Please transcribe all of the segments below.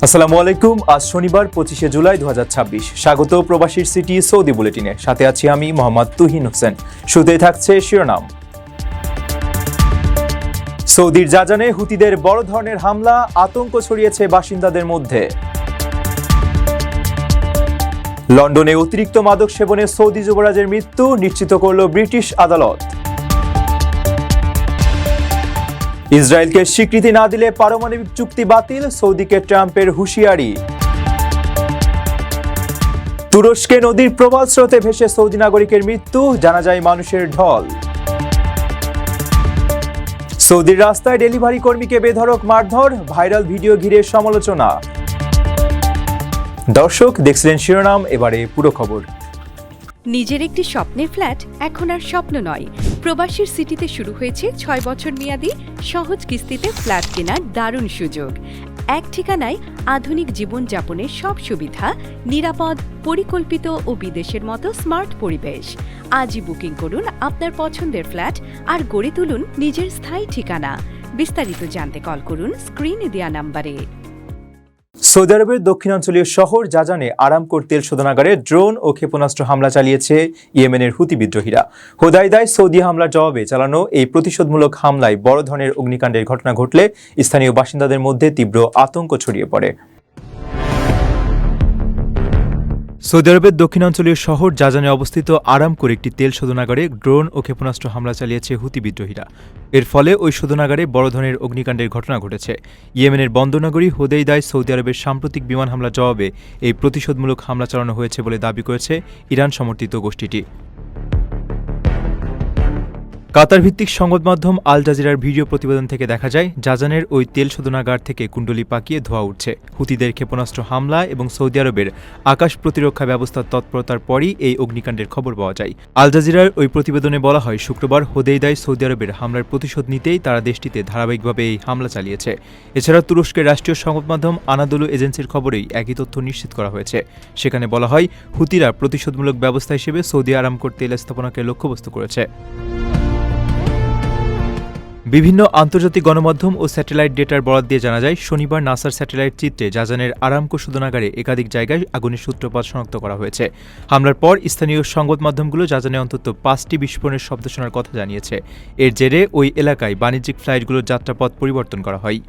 আসসালামু আলাইকুম। আজ শনিবার 25শে জুলাই 2026। স্বাগত প্রবাসীর সিটি সৌদি বুলেটিনে। সাথে আছি আমি মোহাম্মদ তুহিন হোসেন। শুরুতেই থাকছে শিরোনাম। সৌদির জাজানে হুতিদের বড় ধরনের হামলা, আতঙ্ক ছড়িয়েছে বাসিন্দাদের মধ্যে। লন্ডনে অতিরিক্ত মাদক সেবনে সৌদি যুবরাজের মৃত্যু নিশ্চিত করল ব্রিটিশ আদালত। ইসরায়েলকে স্বীকৃতি না দিলে পারমাণবিক চুক্তি বাতিল, সৌদিকে ট্রাম্পের হুঁশিয়ারি। তুরস্কে নদীর প্রবল স্রোতে ভেসে সৌদি নাগরিকের মৃত্যু, জানা যায় মানুষের ঢল। সৌদির রাস্তায় ডেলিভারি কর্মীকে বেধড়ক মারধর, ভাইরাল ভিডিও ঘিরে সমালোচনা। দর্শক, দেখছিলেন শিরোনাম, এবারে পুরো খবর। নিজের একটি স্বপ্নের ফ্ল্যাট এখন আর স্বপ্ন নয়। প্রবাসীর সিটিতে শুরু হয়েছে 6 বছর মেয়াদী সহজ কিস্তিতে ফ্ল্যাট কেনার দারুণ সুযোগ। এক ঠিকানায় আধুনিক জীবনযাপনের সব সুবিধা, নিরাপদ, পরিকল্পিত ও বিদেশের মতো স্মার্ট পরিবেশ। আজই বুকিং করুন আপনার পছন্দের ফ্ল্যাট আর গড়ে তুলুন নিজের স্থায়ী ঠিকানা। বিস্তারিত জানতে কল করুন স্ক্রিনে দেওয়া নাম্বারে। সৌদি আরবের দক্ষিণাঞ্চলীয় শহর জাজানে আরামকোর তেল শোধনাগারে ড্রোন ও ক্ষেপণাস্ত্র হামলা চালিয়েছে ইয়েমেনের হুতি বিদ্রোহীরা। হোদাইদায় সৌদি হামলার জবাবে চালানো এই প্রতিশোধমূলক হামলায় বড় ধরনের অগ্নিকাণ্ডের ঘটনা ঘটলে স্থানীয় বাসিন্দাদের মধ্যে তীব্র আতঙ্ক ছড়িয়ে পড়ে। সৌদি আরবের দক্ষিণাঞ্চলীয় শহর জাজানে অবস্থিত আরামকোর একটি তেল শোধনাগারে ড্রোন ও ক্ষেপণাস্ত্র হামলা চালিয়েছে হুতি বিদ্রোহীরা। এর ফলে ওই শোধনাগারে বড় ধরনের অগ্নিকাণ্ডের ঘটনা ঘটেছে। ইয়েমেনের বন্দরনগরী হোদেইদায় সৌদি আরবের সাম্প্রতিক বিমান হামলার জবাবে এই প্রতিশোধমূলক হামলা চালানো হয়েছে বলে দাবি করেছে ইরান সমর্থিত গোষ্ঠীটি। কাতার ভিত্তিক সংবাদ মাধ্যম আল জাজিরার ভিডিও প্রতিবেদন থেকে দেখা যায়, জাজানের ওই তেল শোধনাগার থেকে কুণ্ডলি পাকিয়ে ধোঁয়া উঠছে। হুতিদের ক্ষেপণাস্ত্র হামলা এবং সৌদি আরবের আকাশ প্রতিরক্ষা ব্যবস্থার তৎপরতার পরই এই অগ্নিকাণ্ডের খবর পাওয়া যায়। আল জাজিরার ওই প্রতিবেদনে বলা হয়, শুক্রবার হোদেইদায় সৌদি আরবের হামলার প্রতিশোধ নিতেই তারা দেশটিতে ধারাবাহিকভাবে এই হামলা চালিয়েছে। এছাড়া তুরস্কের রাষ্ট্রীয় সংবাদ মাধ্যম আনাদোলু এজেন্সির খবরেই একই তথ্য নিশ্চিত করা হয়েছে। সেখানে বলা হয়, হুতিরা প্রতিশোধমূলক ব্যবস্থা হিসেবে সৌদি আরামকোর তেল স্থাপনাকে লক্ষ্যবস্তু করেছে। বিভিন্ন আন্তর্জাতিক গণমাধ্যম ও স্যাটেলাইট ডেটার বরাত দিয়ে জানা যায়, শনিবার নাসার স্যাটেলাইট চিত্রে জাজানের আরামকো শোধনাগারে একাধিক জায়গায় আগুনের সূত্রপাত শনাক্ত করা হয়েছে। হামলার পর স্থানীয় সংবাদ মাধ্যমগুলো জাজানে অন্তত 5টি বিস্ফোরণের শব্দ শোনার কথা জানিয়েছে। এর জেরে ওই এলাকায় বাণিজ্যিক ফ্লাইটগুলোর যাত্রাপথ পরিবর্তন করা হয়।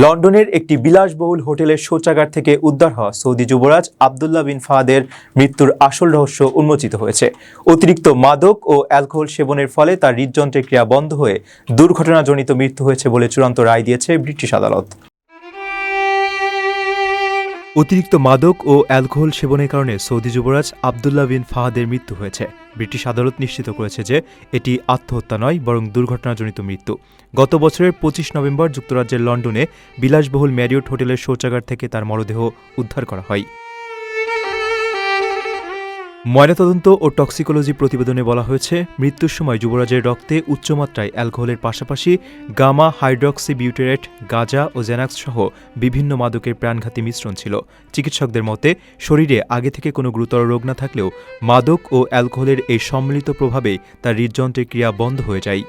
লন্ডনের একটি বিলাসবহুল হোটেলের শৌচাগার থেকে উদ্ধার হওয়া সৌদি যুবরাজ আবদুল্লাহ বিন ফাহাদের মৃত্যুর আসল রহস্য উন্মোচিত হয়েছে। অতিরিক্ত মাদক ও অ্যালকোহল সেবনের ফলে তার হৃদযন্ত্রের ক্রিয়া বন্ধ হয়ে দুর্ঘটনাজনিত মৃত্যু হয়েছে বলে চূড়ান্ত রায় দিয়েছে ব্রিটিশ আদালত। অতিরিক্ত মাদক ও অ্যালকোহল সেবনের কারণে সৌদি যুবরাজ আবদুল্লাহ বিন ফাহাদের মৃত্যু হয়েছে। ব্রিটিশ আদালত নিশ্চিত করেছে যে এটি আত্মহত্যা নয়, বরং দুর্ঘটনাজনিত মৃত্যু। গত বছরের 25 নভেম্বর যুক্তরাজ্যের লন্ডনে বিলাসবহুল ম্যারিয়ট হোটেলের শৌচাগার থেকে তার মরদেহ উদ্ধার করা হয়। ময়নাতদন্ত ও টক্সিকোলজি প্রতিবেদনে বলা হয়েছে, মৃত্যুর সময় যুবরাজের রক্তে উচ্চমাত্রায় অ্যালকোহলের পাশাপাশি গামা হাইড্রক্সি বিউটেরেট, গাঁজা ও জেনাক্স সহ বিভিন্ন মাদকের প্রাণঘাতী মিশ্রণ ছিল। চিকিৎসকদের মতে, শরীরে আগে থেকে কোনো গুরুতর রোগ না থাকলেও মাদক ও অ্যালকোহলের এই সম্মিলিত প্রভাবেই তার হৃদযন্ত্রের ক্রিয়া বন্ধ হয়ে যায়।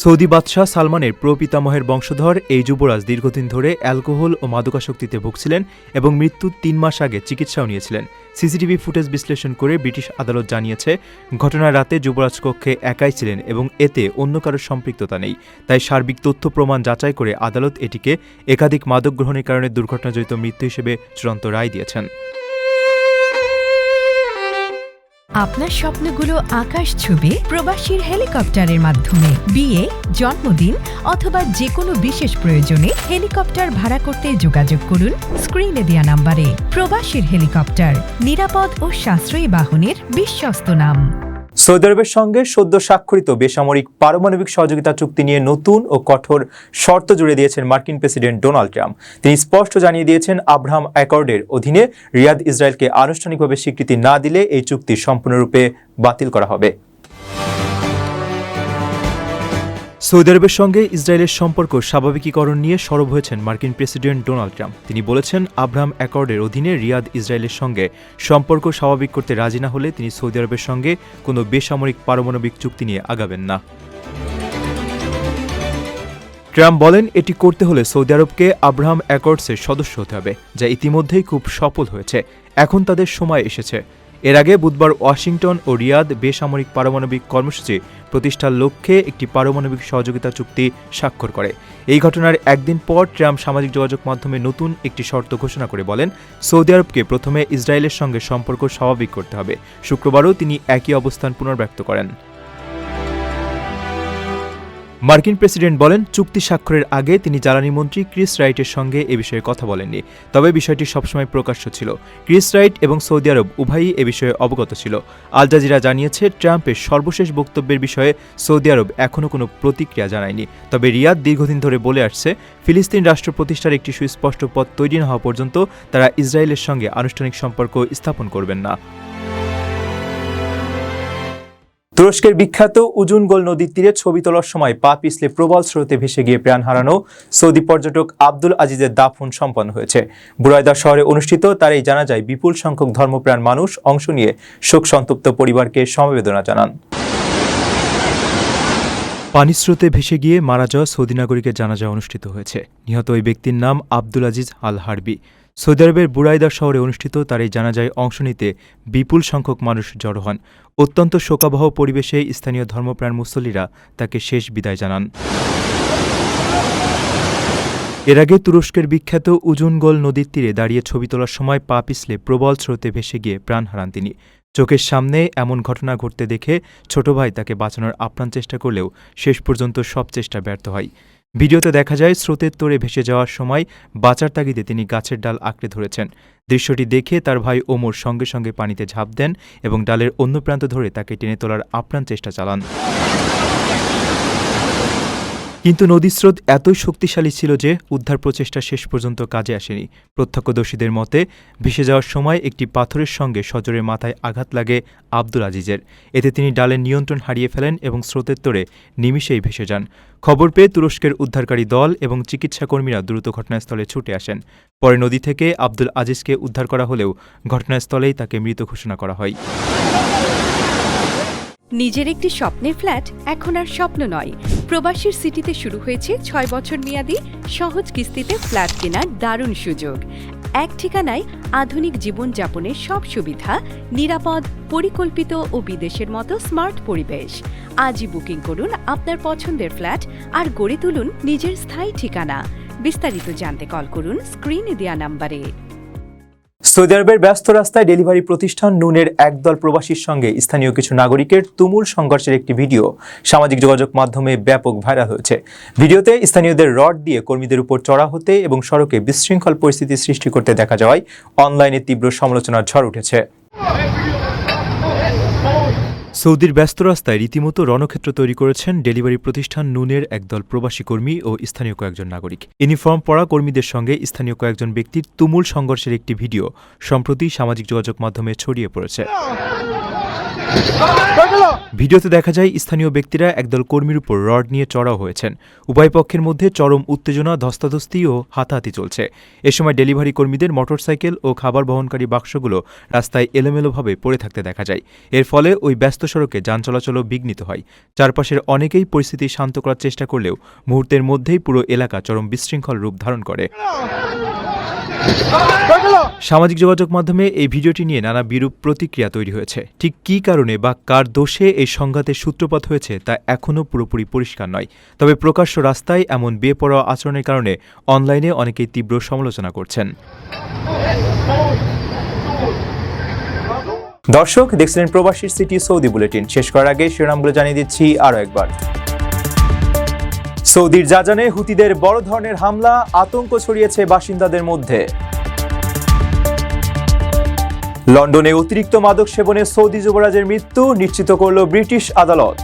সৌদি বাদশাহ সালমানের প্রপিতামহের বংশধর এই যুবরাজ দীর্ঘদিন ধরে অ্যালকোহল ও মাদকাসক্তিতে ভুগছিলেন এবং মৃত্যুর 3 মাস আগে চিকিৎসাও নিয়েছিলেন। সিসিটিভি ফুটেজ বিশ্লেষণ করে ব্রিটিশ আদালত জানিয়েছে, ঘটনার রাতে যুবরাজ কক্ষে একাই ছিলেন এবং এতে অন্য কারোর সম্পৃক্ততা নেই। তাই সার্বিক তথ্য প্রমাণ যাচাই করে আদালত এটিকে একাধিক মাদক গ্রহণের কারণে দুর্ঘটনাজনিত মৃত্যু হিসেবে চূড়ান্ত রায় দিয়েছেন। আপনার স্বপ্নগুলো আকাশ ছুবে প্রবাসীর হেলিকপ্টারের মাধ্যমে। বিয়ে, জন্মদিন অথবা যে কোনো বিশেষ প্রয়োজনে হেলিকপ্টার ভাড়া করতে যোগাযোগ করুন স্ক্রিনে দেওয়া নাম্বারে। প্রবাসীর হেলিকপ্টার, নিরাপদ ও সাশ্রয়ী বাহনের বিশ্বস্ত নাম। সৌদি আরবের সঙ্গে সদ্য স্বাক্ষরিত বেসামরিক পারমাণবিক সহযোগিতা চুক্তি নিয়ে নতুন ও কঠোর শর্ত জুড়ে দিয়েছেন মার্কিন প্রেসিডেন্ট ডোনাল্ড ট্রাম্প। তিনি স্পষ্ট জানিয়ে দিয়েছেন, আব্রাহাম অ্যাকর্ডের অধীনে রিয়াদ ইসরায়েলকে আনুষ্ঠানিকভাবে স্বীকৃতি না দিলে এই চুক্তি সম্পূর্ণরূপে বাতিল করা হবে। সৌদি আরবের সঙ্গে ইসরায়েলের সম্পর্ক স্বাভাবিকীকরণ নিয়ে সরব হয়েছেন মার্কিন প্রেসিডেন্ট ডোনাল্ড ট্রাম্প। তিনি বলেছেন, আব্রাহাম অ্যাকর্ডের অধীনে রিয়াদ ইসরায়েলের সঙ্গে সম্পর্ক স্বাভাবিক করতে রাজি না হলে তিনি সৌদি আরবের সঙ্গে কোনো বেসামরিক পারমাণবিক চুক্তি নিয়ে আগাবেন না। ট্রাম্প বলেন এটি করতে হলে সৌদি আরবকে আব্রাহাম অ্যাকর্ডসের সদস্য হতে হবে, যা ইতিমধ্যেই খুব সফল হয়েছে। এখন তাদের সময় এসেছে। এর আগে বুধবার ওয়াশিংটন ও রিয়াদ বেসামরিক পারমাণবিক কর্মসূচি প্রতিষ্ঠার লক্ষ্যে একটি পারমাণবিক সহযোগিতা চুক্তি স্বাক্ষর করে। এই ঘটনার একদিন পর ট্রাম্প সামাজিক যোগাযোগ মাধ্যমে নতুন একটি শর্ত ঘোষণা করে বলেন সৌদি আরবকে প্রথমে ইসরায়েলের সঙ্গে সম্পর্ক স্বাভাবিক করতে হবে। শুক্রবারও তিনি একই অবস্থান পুনর্ব্যক্ত করেন। মার্কিন প্রেসিডেন্ট বলেন চুক্তি স্বাক্ষরের আগে তিনি জ্বালানি মন্ত্রী ক্রিস রাইটের সঙ্গে এ বিষয়ে কথা বলেননি, তবে বিষয়টি সবসময় প্রকাশ্য ছিল। ক্রিস রাইট এবং সৌদি আরব উভয়ই এ বিষয়ে অবগত ছিল। আল জাজিরা জানিয়েছে ট্রাম্পের সর্বশেষ বক্তব্যের বিষয়ে সৌদি আরব এখনও কোনো প্রতিক্রিয়া জানায়নি, তবে রিয়াদ দীর্ঘদিন ধরে বলে আসছে ফিলিস্তিন রাষ্ট্র প্রতিষ্ঠার একটি সুস্পষ্ট পথ তৈরি না হওয়া পর্যন্ত তারা ইসরায়েলের সঙ্গে আনুষ্ঠানিক সম্পর্ক স্থাপন করবেন না। তুরস্কের বিখ্যাত উজুনগোল নদীর তীরে ছবি তোলার সময় পা পিছলে প্রবল স্রোতে ভেসে গিয়ে প্রাণ হারানো সৌদি পর্যটক আব্দুল আজিজের দাফন সম্পন্ন হয়েছে। বুরাইদা শহরে অনুষ্ঠিত তার এই জানাজায় বিপুল সংখ্যক ধর্মপ্রাণ মানুষ অংশ নিয়ে শোক সন্তপ্ত পরিবারকে সমবেদনা জানান। পানিস্রোতে ভেসে গিয়ে মারা যাওয়া সৌদি নাগরিকের জানাজা অনুষ্ঠিত হয়েছে। নিহত ওই ব্যক্তির নাম আব্দুল আজিজ আল হারবি। সৌদি আরবের বুরাইদা শহরে অনুষ্ঠিত তার এই জানাজায় অংশ নিতে বিপুল সংখ্যক মানুষ জড়ো হন। অত্যন্ত শোকাবহ পরিবেশে স্থানীয় ধর্মপ্রাণ মুসল্লিরা তাকে শেষ বিদায় জানান। এর আগে তুরস্কের বিখ্যাত উজুনগোল নদীর তীরে দাঁড়িয়ে ছবি তোলার সময় পা পিছলে প্রবল স্রোতে ভেসে গিয়ে প্রাণ হারান তিনি। চোখের সামনে এমন ঘটনা ঘটতে দেখে ছোট ভাই তাকে বাঁচানোর আপ্রাণ চেষ্টা করলেও শেষ পর্যন্ত সব চেষ্টা ব্যর্থ হয়। ভিডিওতে দেখা যায় স্রোতের তোড়ে ভেসে যাওয়ার সময় বাঁচার তাগিদে তিনি গাছের ডাল আঁকড়ে ধরেছেন। দৃশ্যটি দেখে তার ভাই ওমর সঙ্গে সঙ্গে পানিতে ঝাঁপ দেন এবং ডালের অন্য প্রান্ত ধরে তাকে টেনে তোলার আপ্রাণ চেষ্টা চালান। কিন্তু নদীর স্রোত এতই শক্তিশালী ছিল যে উদ্ধার প্রচেষ্টা শেষ পর্যন্ত কাজে আসেনি। প্রত্যক্ষদর্শীদের মতে ভেসে যাওয়ার সময় একটি পাথরের সঙ্গে সজোরে মাথায় আঘাত লাগে আব্দুল আজিজের। এতে তিনি ডালের নিয়ন্ত্রণ হারিয়ে ফেলেন এবং স্রোতের তোড়ে নিমিষেই ভেসে যান। খবর পেয়ে তুরস্কের উদ্ধারকারী দল এবং চিকিৎসাকর্মীরা দ্রুত ঘটনাস্থলে ছুটে আসেন। পরে নদী থেকে আব্দুল আজিজকে উদ্ধার করা হলেও ঘটনাস্থলেই তাকে মৃত ঘোষণা করা হয়। নিজের একটি স্বপ্নের ফ্ল্যাট এখন আর স্বপ্ন নয়। প্রবাসীর সিটিতে শুরু হয়েছে 6 বছর মেয়াদী সহজ কিস্তিতে ফ্ল্যাট কেনার দারুণ সুযোগ। এক ঠিকানায় আধুনিক জীবনযাপনের সব সুবিধা, নিরাপদ, পরিকল্পিত ও বিদেশের মতো স্মার্ট পরিবেশ। আজই বুকিং করুন আপনার পছন্দের ফ্ল্যাট আর গড়ে তুলুন নিজের স্থায়ী ঠিকানা। বিস্তারিত জানতে কল করুন স্ক্রিনে দেওয়া নাম্বারে। সৌদি আরবের ব্যস্ত রাস্তায় ডেলিভারি প্রতিষ্ঠান নুনের একদল প্রবাসীর সঙ্গে স্থানীয় কিছু নাগরিকের তুমুল সংঘর্ষের একটি ভিডিও সামাজিক যোগাযোগ মাধ্যমে ব্যাপক ভাইরাল হয়েছে। ভিডিওতে স্থানীয়দের রড দিয়ে কর্মীদের উপর চড়া হতে এবং সড়কে বিশৃঙ্খল পরিস্থিতি সৃষ্টি করতে দেখা যাওয়ায় অনলাইনে তীব্র সমালোচনার ঝড় উঠেছে। সৌদির ব্যস্ত রাস্তায় রীতিমতো রণক্ষেত্র তৈরি করেছেন ডেলিভারি প্রতিষ্ঠান নুনের একদল প্রবাসী কর্মী ও স্থানীয় কয়েকজন নাগরিক। ইউনিফর্ম পরা কর্মীদের সঙ্গে স্থানীয় কয়েকজন ব্যক্তির তুমুল সংঘর্ষের একটি ভিডিও সম্প্রতি সামাজিক যোগাযোগ মাধ্যমে ছড়িয়ে পড়েছে। ভিডিওতে দেখা যায় স্থানীয় ব্যক্তিরা একদল কর্মীর উপর রড নিয়ে চড়াও হয়েছেন। উভয় পক্ষের মধ্যে চরম উত্তেজনা, ধস্তাধস্তি ও হাতাহাতি চলছে। এ সময় ডেলিভারি কর্মীদের মোটরসাইকেল ও খাবার বহনকারী বাক্সগুলো রাস্তায় এলোমেলোভাবে পড়ে থাকতে দেখা যায়। এর ফলে ওই ব্যস্ত সড়কে যান চলাচলও বিঘ্নিত হয়। চারপাশের অনেকেই পরিস্থিতি শান্ত করার চেষ্টা করলেও মুহূর্তের মধ্যেই পুরো এলাকা চরম বিশৃঙ্খল রূপ ধারণ করে। সামাজিক যোগাযোগ মাধ্যমে এই ভিডিওটি নিয়ে নানা বিরূপ প্রতিক্রিয়া তৈরি হয়েছে। ঠিক কী কারণে বা কার দোষে এই সংঘাতের সূত্রপাত হয়েছে তা এখনও পুরোপুরি পরিষ্কার নয়। তবে প্রকাশ্য রাস্তায় এমন বেপরোয়া আচরণের কারণে অনলাইনে অনেকেই তীব্র সমালোচনা করছেন। দর্শক দেখছিলেন প্রবাসীর সিটি সৌদি বুলেটিন। শেষ করার আগে শিরোনামগুলো জানিয়ে দিচ্ছি আরও একবার। সৌদির জাজানে হুতিদের বড় ধরনের হামলা, আতঙ্ক ছড়িয়েছে বাসিন্দাদের মধ্যে। লন্ডনে অতিরিক্ত মাদক সেবনে সৌদি যুবরাজের মৃত্যু নিশ্চিত করল ব্রিটিশ আদালত।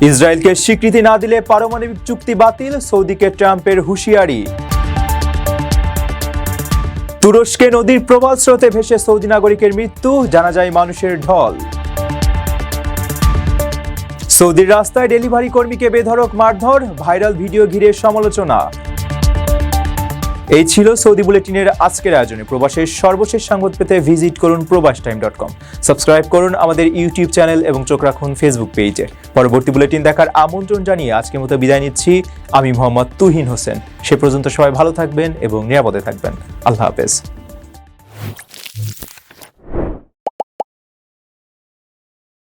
ইসরায়েলকে স্বীকৃতি না দিলে পারমাণবিক চুক্তি বাতিল, সৌদিকে ট্রাম্পের হুঁশিয়ারি। তুরস্কে নদীর প্রবল স্রোতে ভেসে সৌদি নাগরিকের মৃত্যু, জানা যায় মানুষের ঢল। সৌদির রাস্তায় ডেলিভারি কর্মীকে বেধড়ক মারধর, ভাইরাল ভিডিও ঘিরে সমালোচনা। এই ছিল সৌদি বুলেটিনের আজকের আয়োজনে। প্রবাসের সর্বশেষ সংবাদ পেতে ভিজিট করুন probastoime.com। সাবস্ক্রাইব করুন আমাদের ইউটিউব চ্যানেল এবং চোখ রাখুন ফেসবুক পেজে। পরবর্তী বুলেটিন দেখার আমন্ত্রণ জানিয়ে আজকের মতো বিদায় নিচ্ছি। আমি মোহাম্মদ তুহিন হোসেন। সে পর্যন্ত সবাই ভালো থাকবেন এবং নিরাপদে থাকবেন। আল্লাহ হাফেজ।